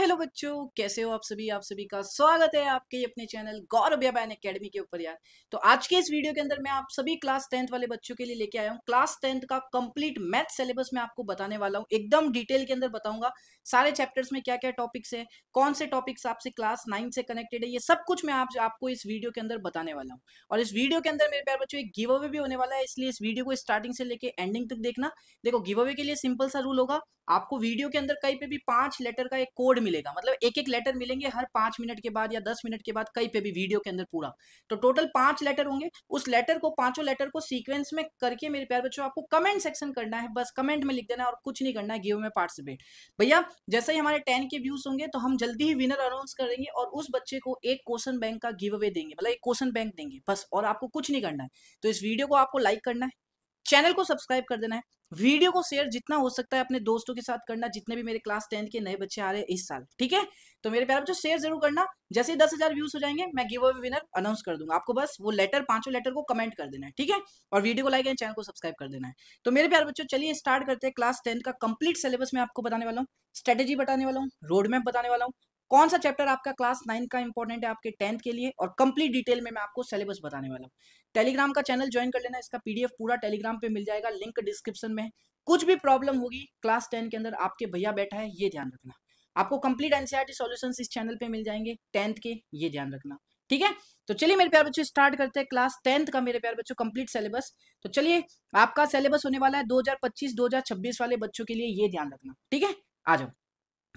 Hello बच्चों, कैसे हो आप सभी का स्वागत है आपके अपने चैनल गौरव व्यापार एकेडमी के ऊपर यार। तो आज के इस वीडियो के अंदर मैं आप सभी क्लास 10th वाले बच्चों के लिए लेके आया हूँ क्लास 10th का कंप्लीट मैथ सिलेबस में आपको बताने वाला हूँ। एकदम डिटेल के अंदर बताऊंगा सारे चैप्टर्स में क्या क्या टॉपिक्स है, कौन से टॉपिक्स आपसे क्लास 9 से कनेक्टेड है, ये सब कुछ मैं आपको इस वीडियो के अंदर बताने वाला हूँ। और इस वीडियो के अंदर मेरे प्यारे बच्चों एक गिव अवे भी होने वाला है, इसलिए इस वीडियो को स्टार्टिंग से लेके एंडिंग तक देखना। देखो, गिव अवे के लिए सिंपल सा रूल होगा, आपको वीडियो के अंदर कहीं पे भी 5 लेटर का एक कोड मिलेगा, मतलब एक एक लेटर मिलेंगे हर 5 मिनट के बाद या 10 मिनट के बाद, कहीं पे भी वीडियो के अंदर पूरा। तो टोटल 5 लेटर होंगे, उस लेटर को पांचों लेटर को सीक्वेंस में करके मेरे प्यारे बच्चों आपको कमेंट सेक्शन करना है, बस कमेंट में लिख देना है और कुछ नहीं करना है, गिव में पार्टिसिपेट। भैया जैसे ही हमारे 10 के व्यूज होंगे तो हम जल्दी ही विनर अनाउंस करेंगे और उस बच्चे को एक क्वेश्चन बैंक का गिव अवे देंगे, मतलब एक क्वेश्चन बैंक देंगे बस, और आपको कुछ नहीं करना है। तो इस वीडियो को आपको लाइक करना है, चैनल को सब्सक्राइब कर देना है, वीडियो को शेयर जितना हो सकता है अपने दोस्तों के साथ करना, जितने भी मेरे क्लास 10 के नए बच्चे आ रहे हैं इस साल, ठीक है। तो मेरे प्यारे बच्चों शेयर जरूर करना। जैसे ही 10,000 व्यूज हो जाएंगे मैं गिव अवे विनर अनाउंस कर दूंगा, आपको बस वो लेटर, पांचों लेटर को कमेंट कर देना है, ठीक है। और वीडियो को लाइक एंड चैनल को सब्सक्राइब कर देना है। तो मेरे प्यारे बच्चों चलिए स्टार्ट करते हैं। क्लास 10 का कंप्लीट सिलेबस में आपको बताने वाला हूँ, स्ट्रेटेजी बताने वाला हूँ, रोड मैप बताने वाला हूँ, कौन सा चैप्टर आपका क्लास 9 का इंपॉर्टेंट है आपके 10th के लिए, और कंप्लीट डिटेल में मैं आपको सिलेबस बताने वाला हूँ। टेलीग्राम का चैनल ज्वाइन कर लेना, इसका पीडीएफ पूरा टेलीग्राम पे मिल जाएगा, लिंक डिस्क्रिप्शन में। कुछ भी प्रॉब्लम होगी क्लास 10 के अंदर, आपके भैया बैठा है, ये ध्यान रखना। आपको कंप्लीट एनसीईआरटी सॉल्यूशंस इस चैनल पे मिल जाएंगे 10th के, ये ध्यान रखना, ठीक है। तो चलिए मेरे प्यारे बच्चों स्टार्ट करते हैं क्लास 10th का मेरे प्यारे बच्चों कंप्लीट सिलेबस। तो चलिए, आपका सिलेबस होने वाला है 2025-2026 वाले बच्चों के लिए, ये ध्यान रखना, ठीक है। आ जाओ।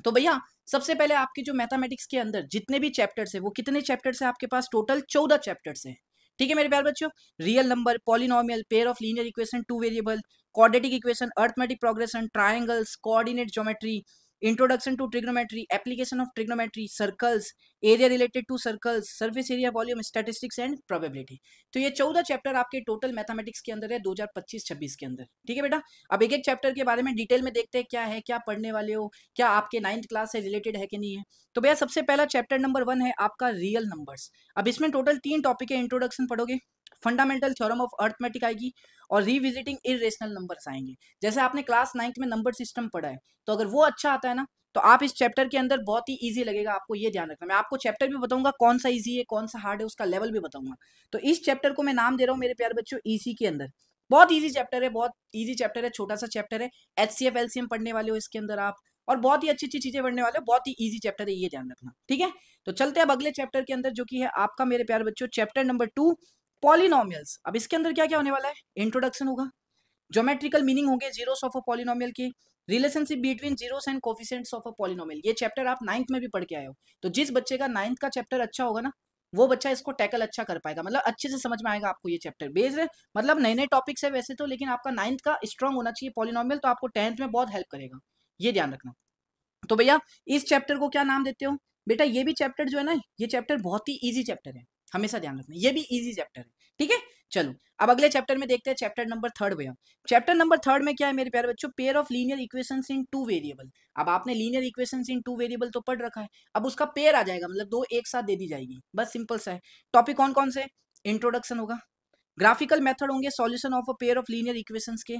तो भैया सबसे पहले आपकी जो मैथमेटिक्स के अंदर जितने भी चैप्टर्स है, वो कितने चैप्टर्स है आपके पास? टोटल 14 चैप्टर्स है, ठीक है मेरे प्यारे बच्चों। Real number, polynomial, pair of linear equation, two variable, quadratic equation, arithmetic progression, triangles, coordinate geometry, introduction to trigonometry, application of trigonometry, circles, area related to circles, surface area, volume, statistics and probability. तो ये 14 chapter आपके total mathematics के अंदर है 2025-26 के अंदर, ठीक है बेटा। अब एक एक चैप्टर के बारे में डिटेल में देखते हैं क्या है, क्या पढ़ने वाले हो, क्या आपके 9th क्लास से रिलेटेड है कि नहीं है। तो भैया सबसे पहला चैप्टर नंबर 1 है आपका रियल नंबर्स। अब इसमें टोटल 3 टॉपिक है, इंट्रोडक्शन पढ़ोगे, फंडामेंटल थ्योरम ऑफ अर्थमेटिक आएगी, और रिविजिटिंग इरेशनल नंबर्स आएंगे। जैसे आपने क्लास 9th में नंबर सिस्टम पढ़ा है, तो अगर वो अच्छा आता है ना, तो आप इस चैप्टर के अंदर बहुत ही इजी लगेगा आपको, ये ध्यान रखना। मैं आपको चैप्टर भी बताऊंगा कौन सा इजी है कौन सा हार्ड है, उसका लेवल भी बताऊंगा। तो इस चैप्टर को मैं नाम दे रहा हूँ मेरे प्यारे बच्चों इजी के अंदर। बहुत इजी चैप्टर है, बहुत इजी चैप्टर है, छोटा सा चैप्टर है। एचसीएफ एलसीएम पढ़ने वाले हो इसके अंदर आप, और बहुत ही अच्छी अच्छी चीजें पढ़ने वाले हो, बहुत ही इजी चैप्टर है, ये ध्यान रखना, ठीक है। तो चलते हैं अब अगले चैप्टर के अंदर, जो कि है आपका मेरे प्यारे बच्चों चैप्टर नंबर 2 पॉलिनोमियल्स। अब इसके अंदर क्या क्या होने वाला है? इंट्रोडक्शन होगा, ज्योमेट्रिकल मीनिंग होंगे जीरोस ऑफ अ पॉलिनोमियल के, relationship between zeros and coefficients of a polynomial. ये चैप्टर आप 9th में भी पढ़ के आए हो, तो जिस बच्चे का 9th का चैप्टर अच्छा होगा ना, वो बच्चा इसको टैकल अच्छा कर पाएगा, मतलब अच्छे से समझ में आएगा आपको ये चैप्टर। बेस है, मतलब नए नए टॉपिक्स है वैसे तो, लेकिन आपका 9th का स्ट्रांग होना चाहिए पॉलिनोमियल, तो आपको 10th में बहुत हेल्प करेगा, ये ध्यान रखना। तो भैया इस चैप्टर को क्या नाम देते हो? बेटा ये भी चैप्टर जो है ना, ये चैप्टर बहुत ही इजी चैप्टर है, हमेशा ध्यान रखना, ये भी इजी चैप्टर है, ठीक है। चलो अब अगले चैप्टर में देखते हैं, चैप्टर नंबर 3 भैया। चैप्टर नंबर 3 में क्या है मेरे प्यारे बच्चों? Pair of linear equations in two variable. अब आपने लीनियर इक्वेशंस इन टू वेरिएबल तो पढ़ रखा है, अब उसका पेयर आ जाएगा, मतलब दो एक साथ दे दी जाएगी, बस सिंपल सा है। टॉपिक कौन कौन से? इंट्रोडक्शन होगा, ग्राफिकल मेथड होंगे solution of a pair of linear equations के,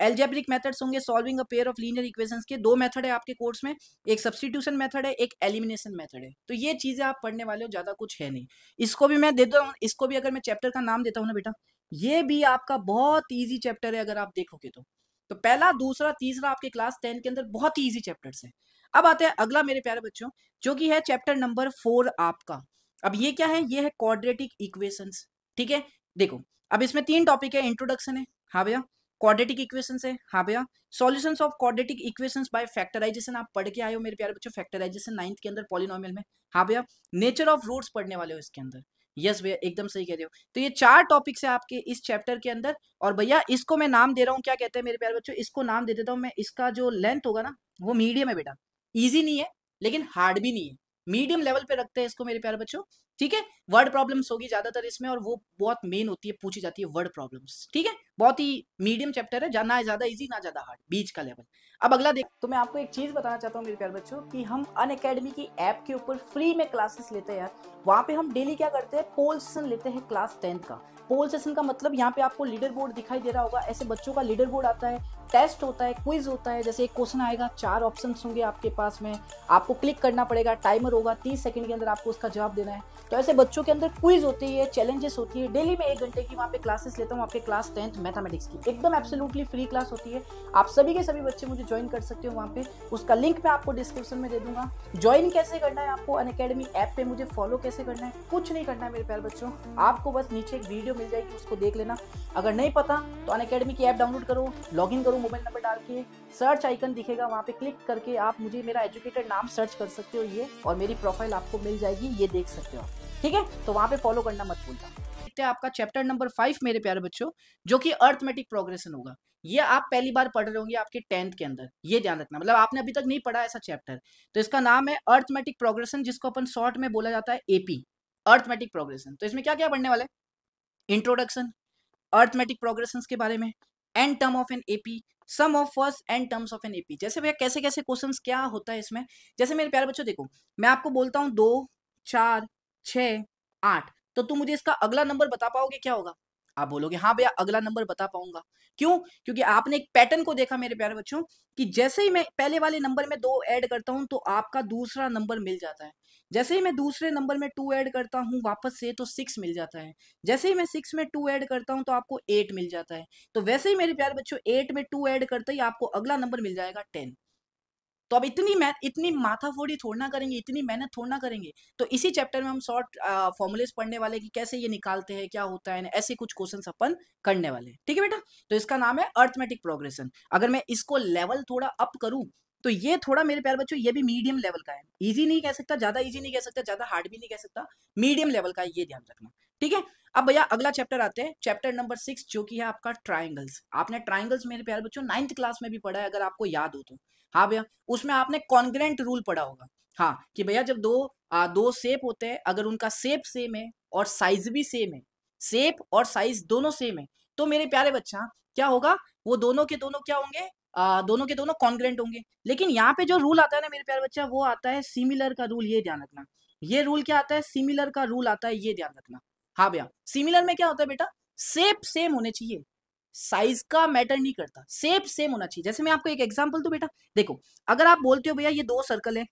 एल्जेब्रिक मेथड्स होंगे solving a pair of linear equations के। 2 मेथड है आपके कोर्स में, एक सब्स्टिट्यूशन मेथड है, एक एलिमिनेशन मेथड है। तो ये चीजें आप पढ़ने वाले हो, ज्यादा कुछ है नहीं। इसको भी मैं देता हूँ, इसको भी अगर मैं चैप्टर का नाम देता हूँ ना बेटा, ये भी आपका बहुत ईजी चैप्टर है अगर आप देखोगे तो पहला दूसरा तीसरा आपके क्लास 10 के अंदर बहुत ही ईजी चैप्टर्स है। अब आते हैं अगला मेरे प्यारे बच्चों, जो कि है चैप्टर नंबर 4 आपका। अब ये क्या है? ये है क्वाड्रेटिक इक्वेशंस, ठीक है। देखो अब इसमें 3 टॉपिक है, इंट्रोडक्शन है, हाँ भैया, क्वाड्रेटिक इक्वेशंस है, हाँ भैया, solutions of quadratic equations by factorisation आप पढ़ के आए हो मेरे प्यारे बच्चों, फैक्टराइजेशन 9th के अंदर पॉलिनोमियल में, हाँ भैया। नेचर ऑफ रूट्स पढ़ने वाले हो इसके अंदर, यस भैया एकदम सही कह रहे हो। तो ये 4 टॉपिक्स है आपके इस चैप्टर के अंदर, और भैया इसको मैं नाम दे रहा हूँ, क्या कहते हैं मेरे प्यारे बच्चों, इसको नाम दे देता हूँ मैं, इसका जो लेंथ होगा ना वो मीडियम है बेटा, ईजी नहीं है लेकिन हार्ड भी नहीं है, मीडियम लेवल पे रखते हैं इसको मेरे प्यारे बच्चों, ठीक है। वर्ड प्रॉब्लम्स होगी ज्यादातर इसमें, और वो बहुत मेन होती है, पूछी जाती है वर्ड प्रॉब्लम्स, ठीक है। बहुत ही मीडियम चैप्टर है, ना ज्यादा इजी ना ज्यादा हार्ड, बीच का लेवल। अब अगला देख, तो मैं आपको एक चीज बताना चाहता हूँ मेरे प्यारे बच्चों, कि हम अनअकैडमी की ऐप के ऊपर फ्री में क्लासेस लेते हैं यार। वहां पे हम डेली क्या करते हैं? पोल सेशन लेते हैं क्लास 10th का। पोल सेशन का मतलब यहाँ पे आपको लीडर बोर्ड दिखाई दे रहा होगा, ऐसे बच्चों का लीडर बोर्ड आता है, टेस्ट होता है, क्विज होता है। जैसे एक क्वेश्चन आएगा, 4 ऑप्शंस होंगे आपके पास में, आपको क्लिक करना पड़ेगा, टाइमर होगा, 30 सेकंड के अंदर आपको उसका जवाब देना है। तो ऐसे बच्चों के अंदर क्विज होती है, चैलेंजेस होती है। डेली में 1 घंटे की वहाँ पे क्लासेस लेता हूँ आपके क्लास 10th मैथमेटिक्स की, एकदम एब्सोल्युटली फ्री क्लास होती है। आप सभी के सभी बच्चे मुझे ज्वाइन कर सकते हो वहाँ पे, उसका लिंक मैं आपको डिस्क्रिप्शन में दे दूंगा। ज्वाइन कैसे करना है आपको, अनअकैडमी ऐप पे मुझे फॉलो कैसे करना है, कुछ नहीं करना है मेरे प्यारे बच्चों। आपको बस नीचे एक वीडियो मिल जाएगी, उसको देख लेना। अगर नहीं पता तो अनअकैडमी की ऐप डाउनलोड करो, लॉगिन करो, मोबाइल नंबर डाल के सर्च आइकन दिखेगा, वहाँ पे क्लिक करके आप मुझे, मेरा एजुकेटेड नाम सर्च कर सकते हो ये, और मेरी प्रोफाइल आपको मिल जाएगी, ये देख सकते हो, ठीक है। तो वहाँ पे फॉलो करना मत भूलना। देखते हैं आपका चैप्टर नंबर 5 मेरे प्यारे बच्चों, जो कि अर्थमेटिक प्रोग्रेशन होगा। ये आप पहली बार पढ़ रहे होंगे आपके 10th के अंदर, ये ध्यान रखना, मतलब आपने अभी तक नहीं पढ़ा ऐसा चैप्टर। तो इसका नाम है अर्थमेटिक प्रोग्रेशन, जिसको अपन शॉर्ट में बोला जाता है एपी, अर्थमेटिक प्रोग्रेशन। तो इसमें क्या क्या पढ़ने वाले, इंट्रोडक्शन अर्थमेटिक प्रोग्रेशंस के बारे में, nth term of an AP, sum of first nth terms of an AP. जैसे भैया कैसे कैसे क्वेश्चंस क्या होता है इसमें, जैसे मेरे प्यारे बच्चों देखो, मैं आपको बोलता हूँ 2 4 6 8, तो तुम मुझे इसका अगला नंबर बता पाओगे क्या होगा? आप बोलोगे हाँ भैया अगला नंबर बता पाऊंगा। क्यों? क्योंकि आपने एक पैटर्न को देखा मेरे प्यारे बच्चों, कि जैसे ही मैं पहले वाले नंबर में 2 ऐड करता हूं तो आपका दूसरा नंबर मिल जाता है। जैसे ही मैं दूसरे नंबर में 2 ऐड करता हूं वापस से, तो 6 मिल जाता है। जैसे ही मैं 6 में 2 ऐड करता हूं तो आपको 8 मिल जाता है। तो वैसे ही मेरे प्यारे बच्चों 8 में 2 ऐड करते ही आपको अगला नंबर मिल जाएगा 10। तो अब इतनी माथाफोड़ी थोड़ना करेंगे, इतनी मेहनत थोड़ना करेंगे। तो इसी चैप्टर में हम शॉर्ट फॉर्मूलेस पढ़ने वाले कि कैसे ये निकालते हैं, क्या होता है, ऐसे कुछ क्वेश्चंस अपन करने वाले हैं, ठीक है बेटा। तो इसका नाम है अर्थमेटिक प्रोग्रेशन। अगर मैं इसको लेवल थोड़ा अप करूं तो ये थोड़ा मेरे प्यारे बच्चों ये भी मीडियम लेवल का है। इजी नहीं कह सकता, ज्यादा इजी नहीं कह सकता, ज्यादा हार्ड भी नहीं कह सकता, मीडियम लेवल का है, ये ध्यान रखना, ठीक है। अब भैया अगला चैप्टर आते हैं, चैप्टर नंबर 6, जो कि है आपका ट्राइंगल्स। आपने ट्राइंगल्स मेरे प्यारे बच्चों 9th क्लास में भी पढ़ा है, अगर आपको याद हो तो। हाँ भैया, उसमें आपने कॉन्ग्रेंट रूल पढ़ा होगा। हाँ, कि भैया जब दो शेप होते हैं, अगर उनका शेप सेम है और साइज भी सेम है, शेप और साइज दोनों सेम है, तो मेरे प्यारे बच्चा क्या होगा, वो दोनों के दोनों क्या होंगे, दोनों के दोनों कॉन्ग्रेंट होंगे। लेकिन यहाँ पे जो रूल आता है ना मेरे प्यारे बच्चा, वो आता है सिमिलर का रूल, ये ध्यान रखना। ये रूल क्या आता है, सिमिलर का रूल आता है, ये ध्यान रखना। हाँ भैया, सिमिलर में क्या होता है बेटा, शेप सेम होने चाहिए, साइज का मैटर नहीं करता, शेप सेम होना चाहिए। जैसे मैं आपको एक एग्जांपल दूं बेटा, देखो अगर आप बोलते हो भैया ये 2 सर्कल है,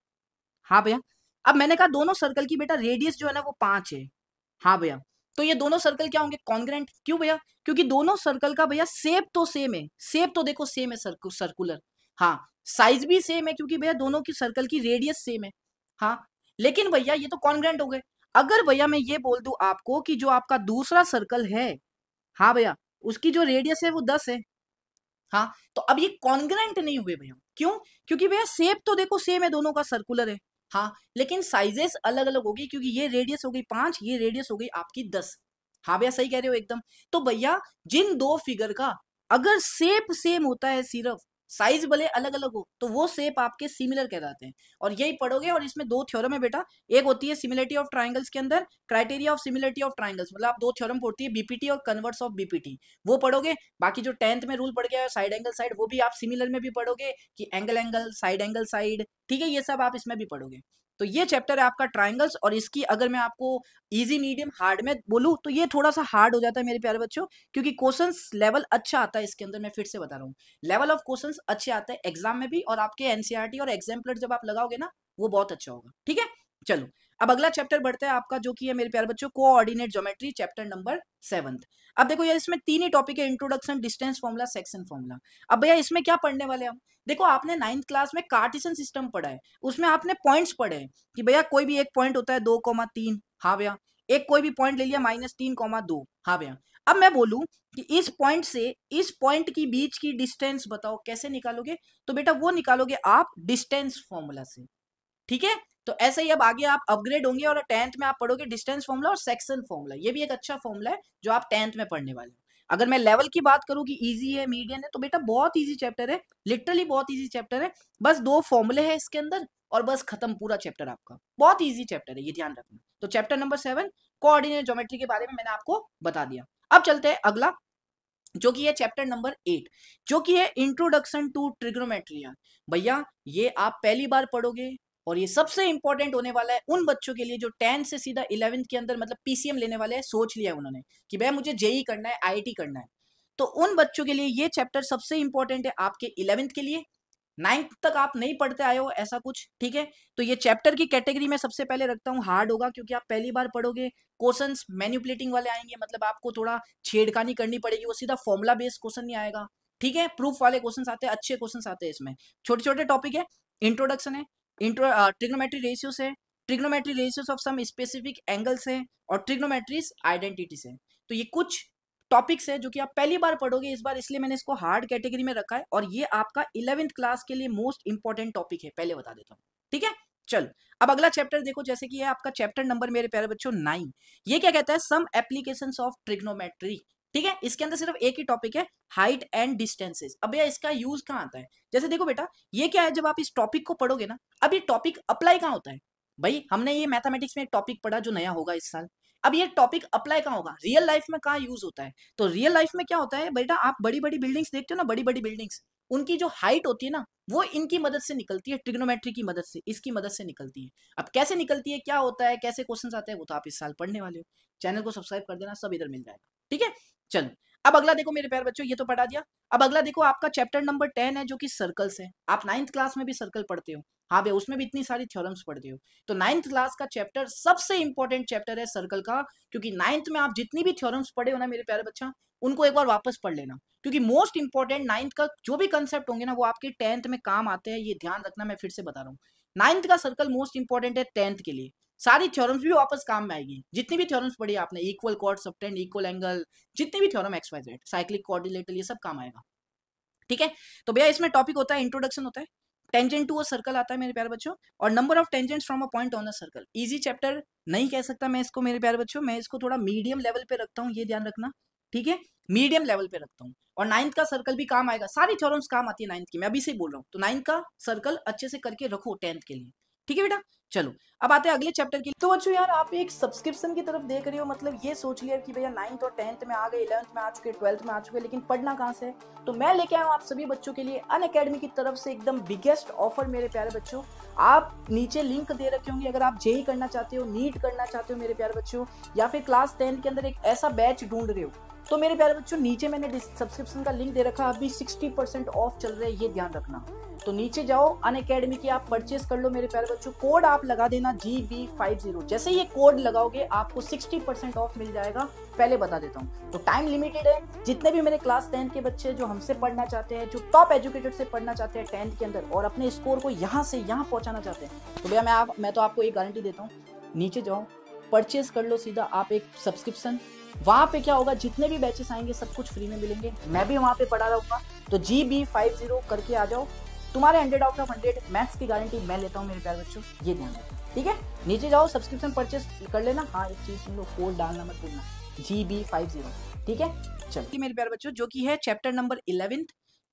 हाँ भैया, अब मैंने कहा दोनों सर्कल की बेटा रेडियस जो है ना वो 5 है, हाँ भैया, तो ये दोनों सर्कल क्या होंगे, कॉन्ग्रेंट। क्यों भैया? क्योंकि दोनों सर्कल का भैया शेप तो सेम है, शेप तो देखो सेम है, सर्कुलर। हाँ, साइज भी सेम है, क्योंकि भैया दोनों की सर्कल की रेडियस सेम है। हाँ, लेकिन भैया ये तो कॉन्ग्रेंट हो गए। अगर भैया मैं ये बोल दूं आपको कि जो आपका दूसरा सर्कल है, हाँ भैया, उसकी जो रेडियस है वो 10 है, हाँ, तो अब ये कॉन्ग्रेंट नहीं हुए भैया। क्यों? क्योंकि भैया शेप तो देखो सेम है, दोनों का सर्कुलर है, हाँ, लेकिन साइजेस अलग अलग होगी, क्योंकि ये रेडियस हो गई 5, ये रेडियस हो गई आपकी 10। हाँ भैया सही कह रहे हो एकदम। तो भैया जिन दो फिगर का अगर शेप सेम होता है, सिर्फ साइज भले अलग अलग हो, तो वो शेप आपके सिमिलर कहलाते हैं। और यही पढ़ोगे, और इसमें 2 थ्योरम है बेटा। एक होती है सिमिलरिटी ऑफ ट्राइंगल्स के अंदर criteria of similarity of triangles, मतलब आप 2 थ्योरम पढ़ती है, बीपीटी और कन्वर्स ऑफ बीपीटी, वो पढ़ोगे। बाकी जो 10th में रूल पढ़ गया है साइड एंगल साइड, वो भी आप सिमिलर में भी पढ़ोगे, कि एंगल एंगल साइड, ठीक है, ये सब आप इसमें भी पढ़ोगे। तो ये चैप्टर है आपका ट्राइंगल्स, और इसकी अगर मैं आपको इजी मीडियम हार्ड में बोलूं तो ये थोड़ा सा हार्ड हो जाता है मेरे प्यारे बच्चों, क्योंकि क्वेश्चंस लेवल अच्छा आता है इसके अंदर। मैं फिर से बता रहा हूँ, लेवल ऑफ क्वेश्चंस अच्छे आते हैं एग्जाम में भी, और आपके एनसीईआरटी और एग्जाम्पलर जब आप लगाओगे ना, वो बहुत अच्छा होगा, ठीक है। चलो अब अगला चैप्टर बढ़ता है आपका, जो कि है मेरे प्यारे बच्चों कोऑर्डिनेट ज्योमेट्री, चैप्टर नंबर 7। अब देखो यार, इसमें 3 ही टॉपिक है, introduction, distance formula, section formula. अब भैया इसमें क्या पढ़ने वाले हम, देखो आपने 9th क्लास में कार्टेशियन सिस्टम पढ़ा है, उसमें आपने पॉइंट्स पढ़े हैं, कि भैया कोई भी एक पॉइंट होता है 2,3, हाँ भैया, एक कोई भी पॉइंट ले लिया -3,2, हाँ भैया। अब मैं बोलूं कि इस पॉइंट से इस पॉइंट की बीच की डिस्टेंस बताओ, कैसे निकालोगे? तो बेटा वो निकालोगे आप डिस्टेंस फॉर्मूला से, ठीक है। तो ऐसे ही अब आगे आप अपग्रेड होंगे, और 10th में आप पढ़ोगे डिस्टेंस फॉर्मूला और सेक्शन फॉर्मूला। ये भी एक अच्छा फॉर्मूला है जो आप 10th में पढ़ने वाले हो। अगर मैं लेवल की बात करूं कि इजी है मीडियम है, तो बेटा बहुत इजी चैप्टर है, लिटरली बहुत इजी चैप्टर है। बस 2 फॉर्मूले हैं इसके अंदर, और बस खत्म पूरा चैप्टर आपका। बहुत इजी चैप्टर है, ये ध्यान रखना। तो चैप्टर नंबर 7 कोऑर्डिनेट ज्योमेट्री के बारे में मैंने आपको बता दिया। अब चलते हैं अगला, जो कि है चैप्टर नंबर 8, जो कि है इंट्रोडक्शन टू ट्रिग्नोमेट्री। भैया ये आप पहली बार पढ़ोगे, और ये सबसे इंपॉर्टेंट होने वाला है उन बच्चों के लिए जो 10 से सीधा 11th के अंदर मतलब पीसीएम लेने वाले हैं, सोच लिया उन्होंने कि भैया मुझे जेई करना है, आईआईटी करना है। तो उन बच्चों के लिए ये चैप्टर सबसे इंपॉर्टेंट है, आपके 11th के लिए। 9th तक आप नहीं पढ़ते आए हो ऐसा कुछ, ठीक है। तो ये चैप्टर की कैटेगरी में सबसे पहले रखता हूँ हार्ड होगा, क्योंकि आप पहली बार पढ़ोगे। क्वेश्चंस मैनिपुलेटिंग वाले आएंगे, मतलब आपको थोड़ा छेड़खानी करनी पड़ेगी, वो सीधा फॉर्मुला बेस्ड क्वेश्चन नहीं आएगा, ठीक है। प्रूफ वाले क्वेश्चंस आते हैं, अच्छे क्वेश्चंस आते हैं इसमें। छोटे छोटे टॉपिक है, इंट्रोडक्शन है, ट्रिग्नोमेट्री रेशियोस है, trigonometry ratios of some specific angles है, और ट्रिग्नोमेट्रीज आइडेंटिटीज है। तो ये कुछ टॉपिक्स है जो कि आप पहली बार पढ़ोगे इस बार, इसलिए मैंने इसको हार्ड कैटेगरी में रखा है, और ये आपका 11th क्लास के लिए मोस्ट इंपॉर्टेंट टॉपिक है, पहले बता देता हूँ, ठीक है। चल अब अगला चैप्टर देखो, जैसे कि है आपका चैप्टर नंबर मेरे प्यारे बच्चों 9। ये क्या कहता है, सम एप्लीकेशंस ऑफ ट्रिग्नोमेट्री, ठीक है। इसके अंदर सिर्फ एक ही टॉपिक है, हाइट एंड डिस्टेंसेस। अब यार इसका यूज कहाँ आता है, जैसे देखो बेटा ये क्या है, जब आप इस टॉपिक को पढ़ोगे ना, अब ये टॉपिक अप्लाई कहाँ होता है भाई, हमने ये मैथमेटिक्स में एक टॉपिक पढ़ा जो नया होगा इस साल, अब ये टॉपिक अप्लाई कहाँ होगा, रियल लाइफ में कहाँ यूज होता है। तो रियल लाइफ में क्या होता है बेटा, आप बड़ी बड़ी बिल्डिंग्स देखते हो ना, बड़ी बड़ी बिल्डिंग्स, उनकी जो हाइट होती है ना, वो इनकी मदद से निकलती है, ट्रिग्नोमेट्री की मदद से, इसकी मदद से निकलती है। अब कैसे निकलती है, क्या होता है, कैसे क्वेश्चंस आते हैं, वो तो आप इस साल पढ़ने वाले हो। चैनल को सब्सक्राइब कर देना, सब इधर मिल जाएगा, ठीक है। चलो अब अगला देखो मेरे प्यारे बच्चों, ये तो पढ़ा दिया। अब अगला देखो आपका चैप्टर नंबर 10 है, जो कि सर्कल्स है। आप 9th क्लास में भी सर्कल पढ़ते हो, हाँ भैया उसमें भी इतनी सारी थ्योरम्स पढ़ते हो। तो 9th क्लास का चैप्टर सबसे इंपॉर्टेंट चैप्टर है सर्कल का, क्योंकि 9th में आप जितनी भी थ्योरम्स पढ़े हो ना मेरे प्यारे बच्चा, उनको एक बार वापस पढ़ लेना, क्योंकि मोस्ट इंपॉर्टेंट 9th का जो भी कंसेप्ट होंगे ना, वो आपके 10th में काम आते हैं, ये ध्यान रखना, मैं फिर से बता रहा हूँ। 9th का सर्कल मोस्ट इंपॉर्टेंट है 10th के लिए, सारी थ्योरम्स भी वापस काम में आएगी, जितनी भी थ्योरम्स पढ़ी आपने, equal chord, subtend, equal angle, जितनी भी theorem X Y Z, cyclic coordinator, ये सब काम आएगा, ठीक है। तो भैया इसमें टॉपिक होता है, इंट्रोडक्शन होता है, टेंजेंट टू अ सर्कल आता है मेरे प्यारे बच्चों, और number of tangents from a point on a circle. Easy chapter नहीं कह सकता मैं इसको मेरे प्यारे बच्चों, मैं इसको थोड़ा मीडियम लेवल पे रखता हूँ, ये ध्यान रखना, ठीक है, मीडियम लेवल पे रखता हूँ। और 9th का सर्कल भी काम आएगा, सारी थ्योरम्स काम आती है 9th की, मैं अभी से बोल रहा हूँ। तो 9th का सर्कल अच्छे से करके रखो 10th के लिए, ठीक है बेटा। चलो अब आते हैं अगले चैप्टर के लिए। तो बच्चों यार आप एक सब्सक्रिप्शन की तरफ देख रहे हो, मतलब ये सोच लिया कि भैया 9th और 10th में आ गए, 11th में आ चुके, 12th में आ चुके, लेकिन पढ़ना कहाँ से है। तो मैं लेके आया हूँ आप सभी बच्चों के लिए अनअकैडमी की तरफ से एकदम बिगेस्ट ऑफर मेरे प्यारे बच्चों। आप नीचे लिंक दे रखे होंगे, अगर आप जेई करना चाहते हो, नीट करना चाहते हो मेरे प्यारे बच्चों, या फिर क्लास 10 के अंदर एक ऐसा बैच ढूंढ रहे हो, तो मेरे प्यारे बच्चों नीचे मैंने सब्सक्रिप्शन का लिंक दे रखा है, अभी 60% ऑफ चल रहा है, ये ध्यान रखना। तो नीचे जाओ, अनअकैडमी की आप परचेस कर लो मेरे प्यारे बच्चों, कोड आप लगा देना GB50। जैसे ये कोड लगाओगे आपको 60% ऑफ मिल जाएगा, पहले बता देता हूँ। तो टाइम लिमिटेड है, जितने भी मेरे क्लास 10 के बच्चे जो हमसे पढ़ना चाहते हैं, जो टॉप एजुकेटेड से पढ़ना चाहते हैं 10th के अंदर, और अपने स्कोर को यहाँ से यहाँ पहुँचाना चाहते हैं, तो भैया मैं तो आपको एक गारंटी देता हूँ, नीचे जाओ, परचेस कर लो सीधा आप एक सब्सक्रिप्शन। वहां पे क्या होगा, जितने भी बैचेस आएंगे सब कुछ फ्री में मिलेंगे, मैं भी वहां पे पढ़ा रहूंगा। तो GB50 करके आ जाओ, तुम्हारे 100 आउट ऑफ 100 मैथ्स की गारंटी मैं लेता हूँ मेरे प्यारे बच्चों, ये ध्यान रखो, ठीक है। नीचे जाओ, सब्सक्रिप्शन परचेस कर लेना। हाँ एक चीज सुन लो, कोड डालना मत भूलना, GB50, ठीक है। चलिए मेरे प्यारे बच्चों, जो कि है chapter number 11,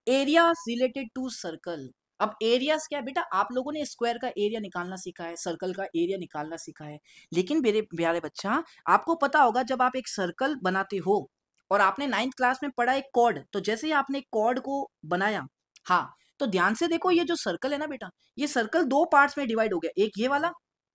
area related to circle. अब एरियाज क्या है बेटा, आप लोगों ने स्क्वायर का एरिया निकालना सीखा है, सर्कल का एरिया निकालना सीखा है, लेकिन मेरे प्यारे बच्चा आपको पता होगा जब आप एक सर्कल बनाते हो, और आपने 9th क्लास में पढ़ा एक कॉर्ड, तो जैसे ही आपने कॉर्ड को बनाया, हाँ, तो ध्यान से देखो, ये जो सर्कल है ना बेटा, ये सर्कल दो पार्ट्स में डिवाइड हो गया, एक ये वाला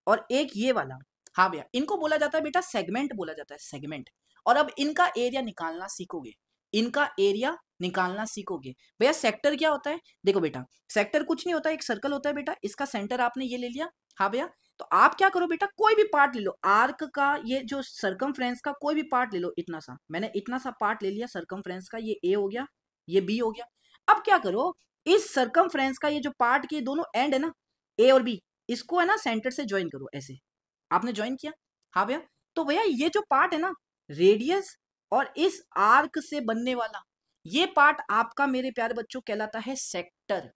और एक ये वाला। हाँ भैया, इनको बोला जाता है बेटा सेगमेंट, बोला जाता है सेगमेंट। और अब इनका एरिया निकालना सीखोगे, इनका एरिया निकालना सीखोगे। भैया सेक्टर क्या होता है, देखो बेटा सेक्टर कुछ नहीं होता, एक सर्कल होता है बेटा, इसका सेंटर आपने ये ले लिया। हाँ भैया, तो आप क्या करो बेटा, कोई भी पार्ट ले लो आर्क का, ये जो सर्कमफ्रेंस का कोई भी पार्ट ले लो, इतना सा, मैंने इतना सा पार्ट ले लिया सर्कमफ्रेंस का, ये ए हो गया, ये बी हो गया। अब क्या करो, इस सर्कमफ्रेंस का ये जो पार्ट के दोनों एंड है ना, ए और बी, इसको है ना सेंटर से ज्वाइन करो, ऐसे आपने ज्वाइन किया। हाँ भैया, तो भैया ये जो पार्ट है ना, रेडियस और इस आर्क से बनने वाला, ये पार्ट आपका मेरे प्यारे बच्चों कहलाता है सेक्टर।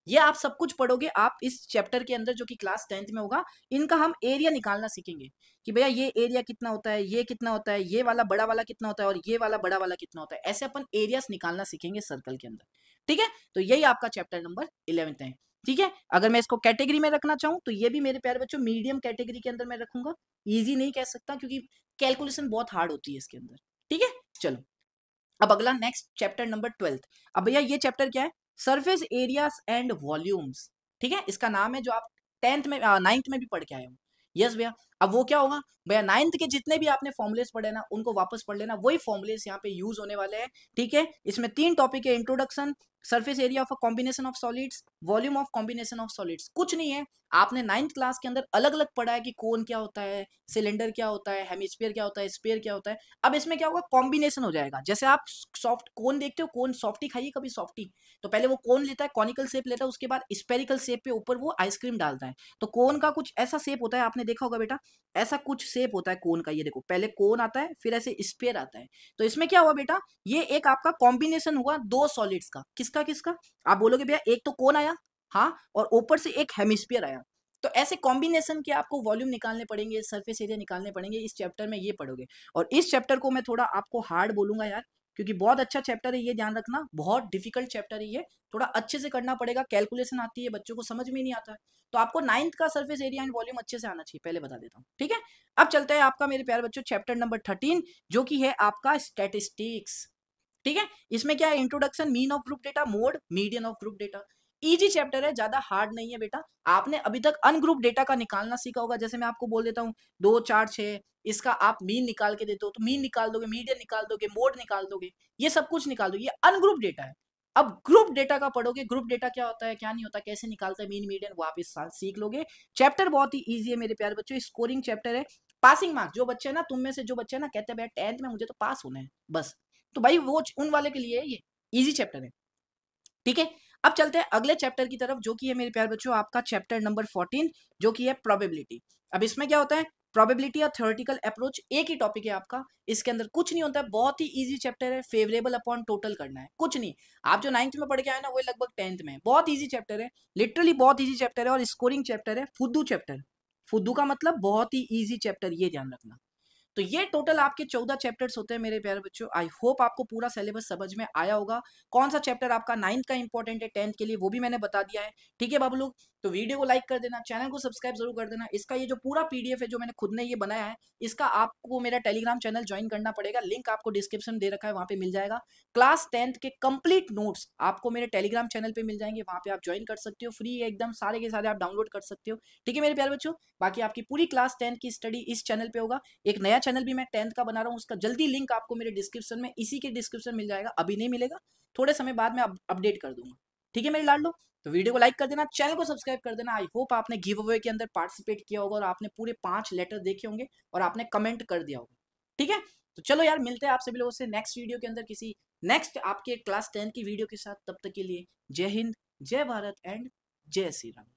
ये आप सब कुछ पढ़ोगे आप इस चैप्टर के अंदर, जो कि क्लास 10th में होगा। इनका हम एरिया निकालना सीखेंगे कि भैया ये एरिया कितना होता है, ये कितना होता है, ये वाला बड़ा वाला कितना होता है, और ये वाला बड़ा वाला कितना होता है, ऐसे अपन एरियास निकालना सीखेंगे सर्कल के अंदर, ठीक है। तो यही आपका चैप्टर नंबर 11 है, ठीक है। अगर मैं इसको कैटेगरी में रखना चाहूँ तो ये भी मेरे प्यारे बच्चों मीडियम कैटेगरी के अंदर मैं रखूंगा, ईजी नहीं कह सकता क्योंकि कैलकुलेशन बहुत हार्ड होती है इसके अंदर, ठीक है। चलो अब अगला नेक्स्ट चैप्टर नंबर 12। अब भैया ये चैप्टर क्या है, सरफेस एरियाज एंड वॉल्यूम्स, ठीक है, इसका नाम है, जो आप 9th में भी पढ़ के आए हो। यस भैया, अब वो क्या होगा भैया, 9th के जितने भी आपने फॉर्मुलेस पढ़े ना उनको वापस पढ़ लेना, वही फॉर्मुलेस यहाँ पे यूज होने वाले हैं। ठीक है, इसमें 3 टॉपिक है, introduction, surface area of a combination of solids, volume of combination of solids. कुछ नहीं है, आपने 9th क्लास के अंदर अलग अलग पढ़ा है कि कोन क्या होता है, सिलेंडर क्या होता है, हेमिस्फीयर क्या होता है, स्फीयर क्या होता है। अब इसमें क्या होगा, कॉम्बिनेशन हो जाएगा। जैसे आप सॉफ्ट कोन देखते हो, कोन सॉफ्टी खाइए कभी, सॉफ्टी तो पहले वो कोन लेता है, कॉनिकल शेप लेता है, उसके बाद स्पेरिकल शेप पे ऊपर वो आइसक्रीम डालता है। तो कोन का कुछ ऐसा शेप होता है, आपने देखा होगा बेटा, ऐसा कुछ शेप होता है कोन का। ये देखो, पहले कोन आता है, फिर ऐसे स्फीयर आता है। तो इसमें क्या हुआ बेटा, ये एक आपका कॉम्बिनेशन हुआ दो सॉलिड्स का। किसका किसका, आप बोलोगे भैया एक तो कोन आया, हाँ, और ऊपर से एक हेमिस्फीयर आया। तो ऐसे कॉम्बिनेशन के आपको वॉल्यूम निकालने पड़ेंगे, सरफेस एरिया निकालने पड़ेंगे, इस चैप्टर में ये पढ़ोगे। और इस चैप्टर को मैं थोड़ा आपको हार्ड बोलूंगा यार, क्योंकि बहुत अच्छा चैप्टर है ये, ध्यान रखना, बहुत डिफिकल्ट चैप्टर है ये, थोड़ा अच्छे से करना पड़ेगा, कैलकुलेशन आती है, बच्चों को समझ में नहीं आता है। तो आपको 9th का सरफेस एरिया एंड वॉल्यूम अच्छे से आना चाहिए, पहले बता देता हूँ। ठीक है, अब चलते हैं आपका मेरे प्यारे बच्चों चैप्टर नंबर 13, जो कि है आपका स्टैटिस्टिक्स। ठीक है, इसमें क्या है, introduction, mean of group data, mode, median of group data. Easy chapter है, ज्यादा हार्ड नहीं है बेटा। आपने अभी तक अनग्रुप डेटा का निकालना सीखा होगा। जैसे मैं आपको बोल देता हूँ 2 4 6, इसका आप मीन निकाल के देते हो तो मीन निकाल दोगे, मीडियन निकाल दोगे, मोड निकाल दोगे, ये सब कुछ निकाल दोगे। ये अनग्रुप डेटा है। अब ग्रुप डेटा का पढ़ोगे, ग्रुप डेटा क्या होता है क्या नहीं होता, कैसे निकालता है मीन मीडियन, वो आप इस साल सीख लोगे। चैप्टर बहुत ही ईजी है मेरे प्यारे बच्चों, स्कोरिंग चैप्टर है। पासिंग मार्क्स, जो बच्चे है ना, तुम में से जो बच्चे है ना कहते हैं भैया 10th में मुझे तो पास होना है बस, तो भाई वो उन वाले के लिए ये इजी चैप्टर है। ठीक है, अब चलते हैं अगले चैप्टर की तरफ, जो कि है मेरे प्यारे बच्चों आपका चैप्टर नंबर 14, जो कि है प्रोबेबिलिटी। अब इसमें क्या होता है, प्रोबेबिलिटी और थ्योरेटिकल अप्रोच एक ही टॉपिक है आपका। इसके अंदर कुछ नहीं होता है, बहुत ही इजी चैप्टर है। फेवरेबल अपॉन टोटल करना है, कुछ नहीं। आप जो 9th में पढ़ के आए ना, वो लगभग 10th में। बहुत इजी चैप्टर है, लिटरली बहुत इजी चैप्टर है, और स्कोरिंग चैप्टर है, फुद्दू चैप्टर। फुद्दू का मतलब बहुत ही इजी चैप्टर, ये ध्यान रखना। तो ये टोटल आपके 14 चैप्टर्स होते हैं मेरे प्यारे बच्चों। आई होप आपको पूरा सिलेबस समझ में आया होगा। कौन सा चैप्टर आपका 9th का इंपॉर्टेंट है 10th के लिए, वो भी मैंने बता दिया है। ठीक है बाबू लोग, तो वीडियो को लाइक कर देना, चैनल को सब्सक्राइब जरूर कर देना। इसका ये जो पूरा पीडीएफ है जो मैंने खुद ने ये बनाया है, इसका आपको मेरा टेलीग्राम चैनल ज्वाइन करना पड़ेगा, लिंक आपको डिस्क्रिप्शन दे रखा है, वहां पे मिल जाएगा। क्लास 10th के कंप्लीट नोट्स आपको मेरे टेलीग्राम चैनल पे मिल जाएंगे, वहां पे आप ज्वाइन कर सकते हो, फ्री है एकदम, सारे के सारे आप डाउनलोड कर सकते हो। ठीक है मेरे प्यारे बच्चों, बाकी आपकी पूरी क्लास 10th की स्टडी इस चैनल पे होगा। एक नया चैनल भी मैं 10th का बना रहा हूँ, उसका जल्दी लिंक आपको मेरे डिस्क्रिप्शन में, इसी के डिस्क्रिप्शन मिल जाएगा। अभी नहीं मिलेगा, थोड़े समय बाद में अपडेट कर दूंगा। ठीक है मेरे लाडलो, तो वीडियो को लाइक कर देना, चैनल को सब्सक्राइब कर देना। आई होप आपने गिव अवे के अंदर पार्टिसिपेट किया होगा, और आपने पूरे 5 लेटर देखे होंगे, और आपने कमेंट कर दिया होगा। ठीक है, तो चलो यार, मिलते हैं आप सभी लोगों से नेक्स्ट वीडियो के अंदर, किसी नेक्स्ट आपके क्लास 10 की वीडियो के साथ। तब तक के लिए जय हिंद, जय भारत एंड जय श्री राम।